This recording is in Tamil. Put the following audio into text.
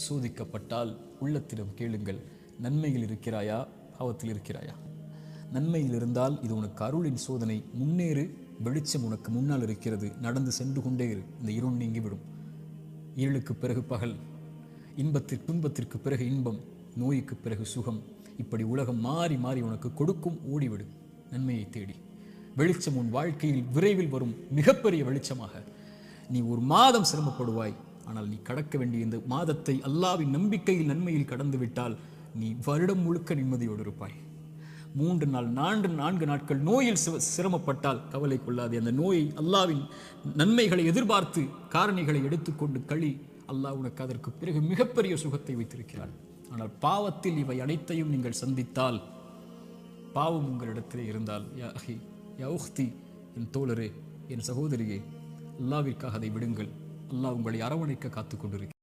சோதிக்கப்பட்டால் உள்ளத்திடம் கேளுங்கள், நன்மையில் இருக்கிறாயா, பாவத்தில் இருக்கிறாயா? நன்மையில் இருந்தால் இது உனக்கு அருளின் சோதனை, முன்னேறு, வெளிச்சம் உனக்கு முன்னால் இருக்கிறது, நடந்து சென்று கொண்டே இரு, இந்த இருள் நீங்கிவிடும். இருளுக்கு பிறகு பகல், துன்பத்திற்கு பிறகு இன்பம், நோய்க்கு பிறகு சுகம். இப்படி உலகம் மாறி மாறி உனக்கு கொடுக்கும். ஓடிவிடு நன்மையை தேடி. வெளிச்சம் உன் வாழ்க்கையில் விரைவில் வரும், மிகப்பெரிய வெளிச்சமாக. நீ ஒரு மாதம் சிரமப்படுவாய், ஆனால் நீ கடக்க வேண்டிய இந்த மாதத்தை அல்லாஹ்வின் நம்பிக்கையில் நன்மையில் கடந்து விட்டால் நீ வருடம் முழுக்க நிம்மதியோடு இருப்பாய். 3 நாள் 4 நாட்கள் நோயில் சிரமப்பட்டால் கவலை கொள்ளாதே. அந்த நோயை அல்லாஹ்வின் நன்மைகளை எதிர்பார்த்து காரணிகளை எடுத்துக்கொண்டு கழி. அல்லாஹ் உனக்கு அதற்கு பிறகு மிகப்பெரிய சுகத்தை வைத்திருக்கிறான். ஆனால் பாவத்தில் இவை அனைத்தையும் நீங்கள் சந்தித்தால், பாவம் உங்களிடத்திலே இருந்தால், யா அஹி யா உஹ்தி, என் தோழரே, என் சகோதரியே, அல்லாஹ்விற்காக அதை விடுங்கள். அல்லாஹ் உங்களை அரவணைக்க காத்துக் கொண்டிருக்கிறார்.